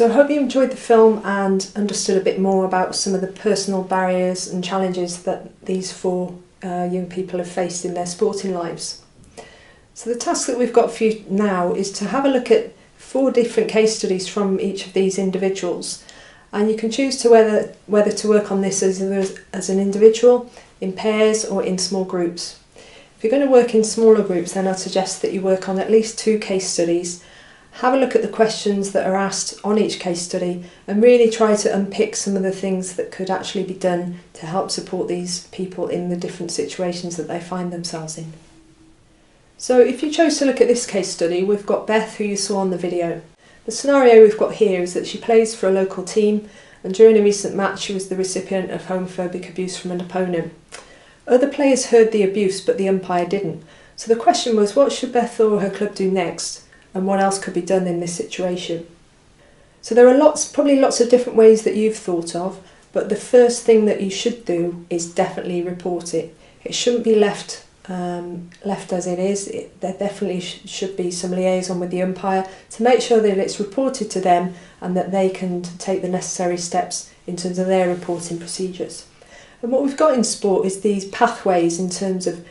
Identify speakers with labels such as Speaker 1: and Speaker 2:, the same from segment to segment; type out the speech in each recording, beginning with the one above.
Speaker 1: So I hope you enjoyed the film and understood a bit more about some of the personal barriers and challenges that these four young people have faced in their sporting lives. So the task that we've got for you now is to have a look at 4 different case studies from each of these individuals, and you can choose to whether to work on this as an individual, in pairs or in small groups. If you're going to work in smaller groups, then I'd suggest that you work on at least 2 case studies. Have a look at the questions that are asked on each case study and really try to unpick some of the things that could actually be done to help support these people in the different situations that they find themselves in. So if you chose to look at this case study, we've got Beth, who you saw on the video. The scenario we've got here is that she plays for a local team, and during a recent match she was the recipient of homophobic abuse from an opponent. Other players heard the abuse but the umpire didn't. So the question was, what should Beth or her club do next? And what else could be done in this situation? So there are probably lots of different ways that you've thought of, but the first thing that you should do is definitely report it. It shouldn't be left as it is. There definitely should be some liaison with the umpire to make sure that it's reported to them and that they can take the necessary steps in terms of their reporting procedures. And what we've got in sport is these pathways in terms of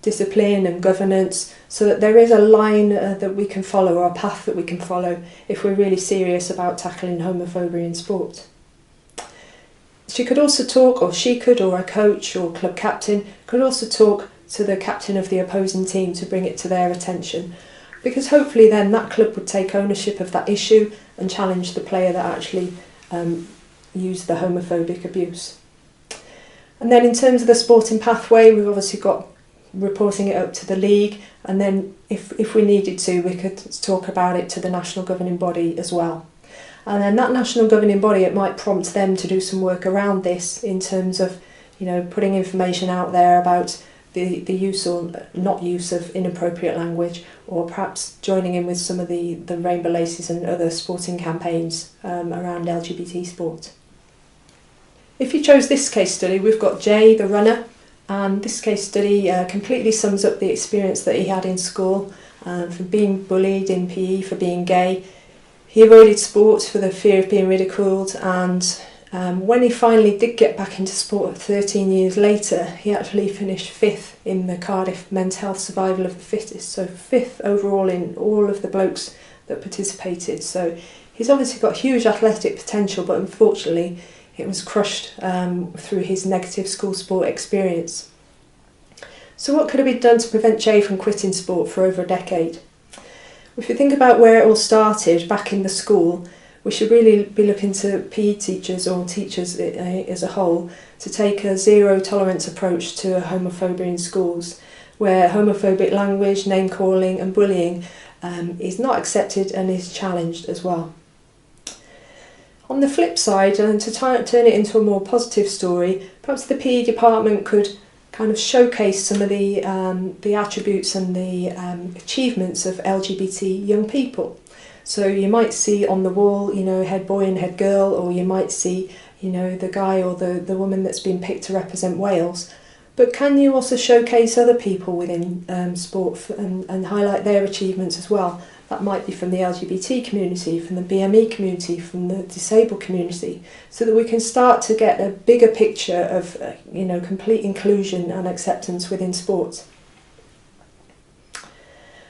Speaker 1: discipline and governance, so that there is a line that we can follow, or a path that we can follow if we're really serious about tackling homophobia in sport. She could also talk, or a coach or club captain could also talk to the captain of the opposing team to bring it to their attention, because hopefully then that club would take ownership of that issue and challenge the player that actually used the homophobic abuse. And then in terms of the sporting pathway, we've obviously got reporting it up to the league, and then if we needed to, we could talk about it to the national governing body as well. And then that national governing body, it might prompt them to do some work around this in terms of, putting information out there about the use or not use of inappropriate language, or perhaps joining in with some of the Rainbow Laces and other sporting campaigns around LGBT sport. If you chose this case study, we've got Jay, the runner, and this case study completely sums up the experience that he had in school, from being bullied in PE for being gay. He avoided sports for the fear of being ridiculed, and when he finally did get back into sport 13 years later, he actually finished 5th in the Cardiff Men's Health Survival of the Fittest, so 5th overall in all of the blokes that participated. So he's obviously got huge athletic potential, but unfortunately it was crushed through his negative school sport experience. So what could have been done to prevent Jay from quitting sport for over a decade? If you think about where it all started, back in the school, we should really be looking to PE teachers, or teachers as a whole, to take a zero tolerance approach to homophobia in schools, where homophobic language, name calling and bullying is not accepted and is challenged as well. On the flip side, and to turn it into a more positive story, perhaps the PE department could kind of showcase some of the attributes and the achievements of LGBT young people. So you might see on the wall, head boy and head girl, or you might see, the guy or the woman that's been picked to represent Wales. But can you also showcase other people within sport and highlight their achievements as well? That might be from the LGBT community, from the BME community, from the disabled community, so that we can start to get a bigger picture of complete inclusion and acceptance within sport.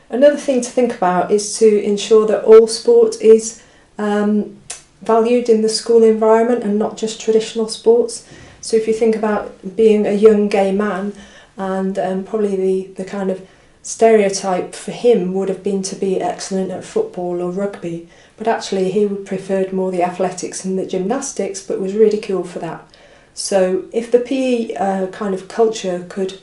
Speaker 1: Another thing to think about is to ensure that all sport is valued in the school environment and not just traditional sports. So if you think about being a young gay man, and probably the kind of stereotype for him would have been to be excellent at football or rugby, but actually he would preferred more the athletics and the gymnastics, but was ridiculed for that. So if the PE kind of culture could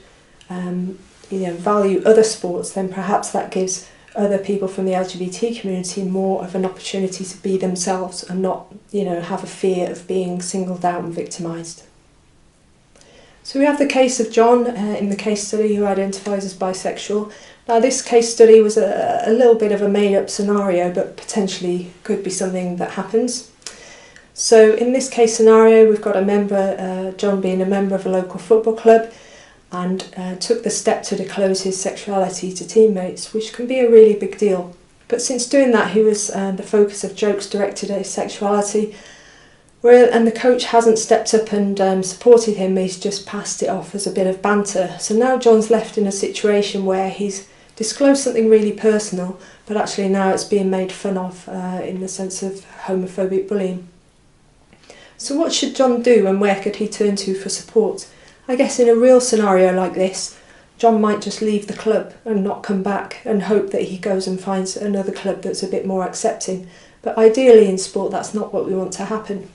Speaker 1: value other sports, then perhaps that gives other people from the LGBT community more of an opportunity to be themselves and not have a fear of being singled out and victimised. So we have the case of John in the case study, who identifies as bisexual. Now this case study was a little bit of a made-up scenario, but potentially could be something that happens. So in this case scenario, we've got a member, John being a member of a local football club, and took the step to disclose his sexuality to teammates, which can be a really big deal. But since doing that, he was the focus of jokes directed at his sexuality, and the coach hasn't stepped up and supported him. He's just passed it off as a bit of banter. So now John's left in a situation where he's disclosed something really personal, but actually now it's being made fun of in the sense of homophobic bullying. So what should John do, and where could he turn to for support? I guess in a real scenario like this, John might just leave the club and not come back and hope that he goes and finds another club that's a bit more accepting. But ideally in sport, that's not what we want to happen.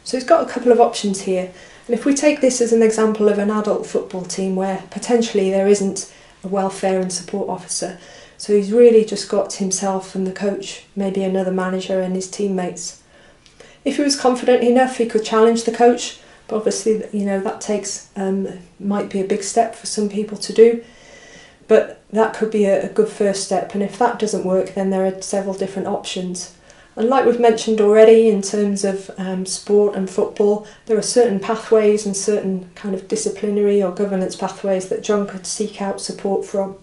Speaker 1: So he's got a couple of options here. And if we take this as an example of an adult football team where potentially there isn't a welfare and support officer, so he's really just got himself and the coach, maybe another manager and his teammates. If he was confident enough, he could challenge the coach, but obviously, that takes might be a big step for some people to do, but that could be a good first step. And if that doesn't work, then there are several different options. And like we've mentioned already, in terms of sport and football, there are certain pathways and certain kind of disciplinary or governance pathways that John could seek out support from.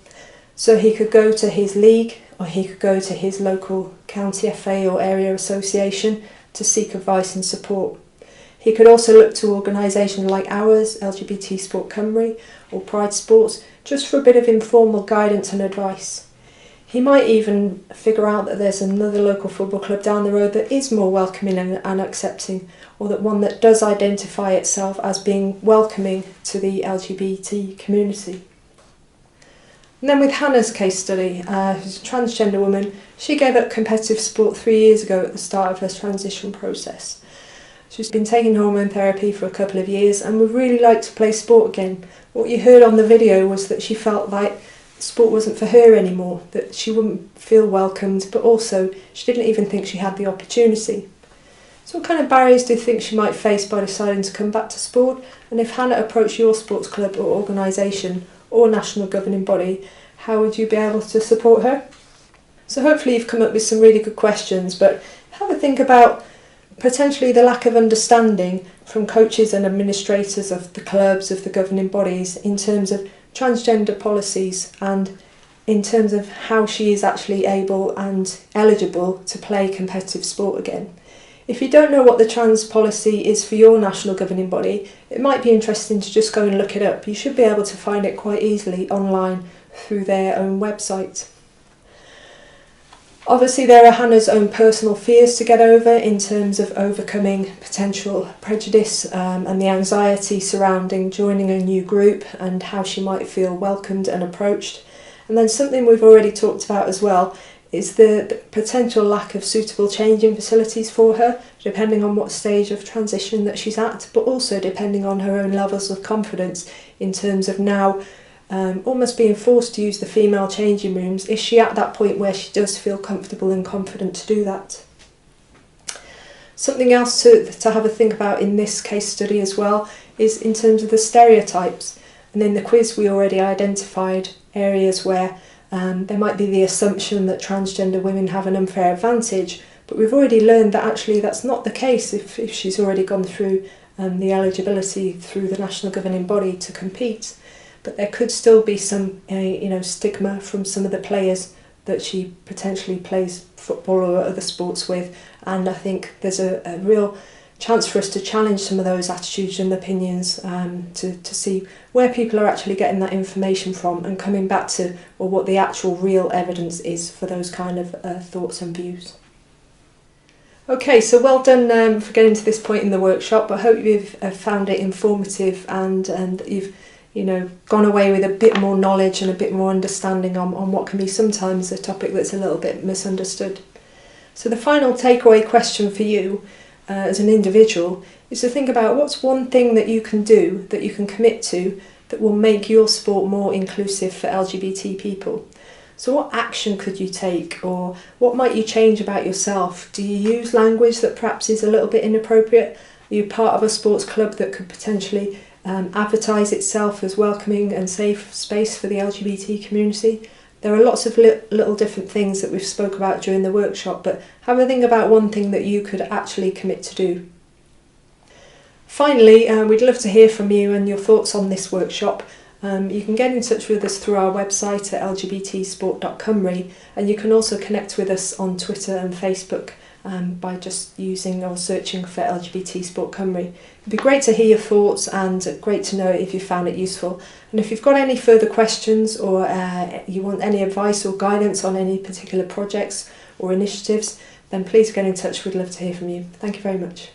Speaker 1: So he could go to his league, or he could go to his local county FA or area association to seek advice and support. He could also look to organisations like ours, LGBT Sport Cymru or Pride Sports, just for a bit of informal guidance and advice. He might even figure out that there's another local football club down the road that is more welcoming and accepting, or that one that does identify itself as being welcoming to the LGBT community. And then with Hannah's case study, who's a transgender woman, she gave up competitive sport 3 years ago at the start of her transition process. She's been taking hormone therapy for a couple of years and would really like to play sport again. What you heard on the video was that she felt like sport wasn't for her anymore, that she wouldn't feel welcomed, but also she didn't even think she had the opportunity. So what kind of barriers do you think she might face by deciding to come back to sport? And if Hannah approached your sports club or organisation or national governing body, how would you be able to support her? So hopefully you've come up with some really good questions, but have a think about potentially the lack of understanding from coaches and administrators of the clubs, of the governing bodies, in terms of transgender policies and in terms of how she is actually able and eligible to play competitive sport again. If you don't know what the trans policy is for your national governing body, it might be interesting to just go and look it up. You should be able to find it quite easily online through their own website. Obviously there are Hannah's own personal fears to get over in terms of overcoming potential prejudice and the anxiety surrounding joining a new group and how she might feel welcomed and approached. And then something we've already talked about as well is the potential lack of suitable changing facilities for her, depending on what stage of transition that she's at, but also depending on her own levels of confidence in terms of now almost being forced to use the female changing rooms. Is she at that point where she does feel comfortable and confident to do that? Something else to have a think about in this case study as well is in terms of the stereotypes. And in the quiz we already identified areas where there might be the assumption that transgender women have an unfair advantage, but we've already learned that actually that's not the case if she's already gone through the eligibility through the national governing body to compete. But there could still be some stigma from some of the players that she potentially plays football or other sports with, and I think there's a real chance for us to challenge some of those attitudes and opinions to see where people are actually getting that information from and coming back to what the actual real evidence is for those kind of thoughts and views. Okay, so well done for getting to this point in the workshop. I hope you've found it informative and you've gone away with a bit more knowledge and a bit more understanding on what can be sometimes a topic that's a little bit misunderstood. So the final takeaway question for you as an individual is to think about what's one thing that you can do, that you can commit to, that will make your sport more inclusive for LGBT people. So what action could you take, or what might you change about yourself? Do you use language that perhaps is a little bit inappropriate? Are you part of a sports club that could potentially advertise itself as welcoming and safe space for the LGBT community? There are lots of little different things that we've spoke about during the workshop, but have a think about one thing that you could actually commit to do. Finally, we'd love to hear from you and your thoughts on this workshop. You can get in touch with us through our website at lgbtsport.cymru, and you can also connect with us on Twitter and Facebook by just using or searching for LGBT Sport Cymru. It'd be great to hear your thoughts and great to know if you found it useful. And if you've got any further questions or you want any advice or guidance on any particular projects or initiatives, then please get in touch. We'd love to hear from you. Thank you very much.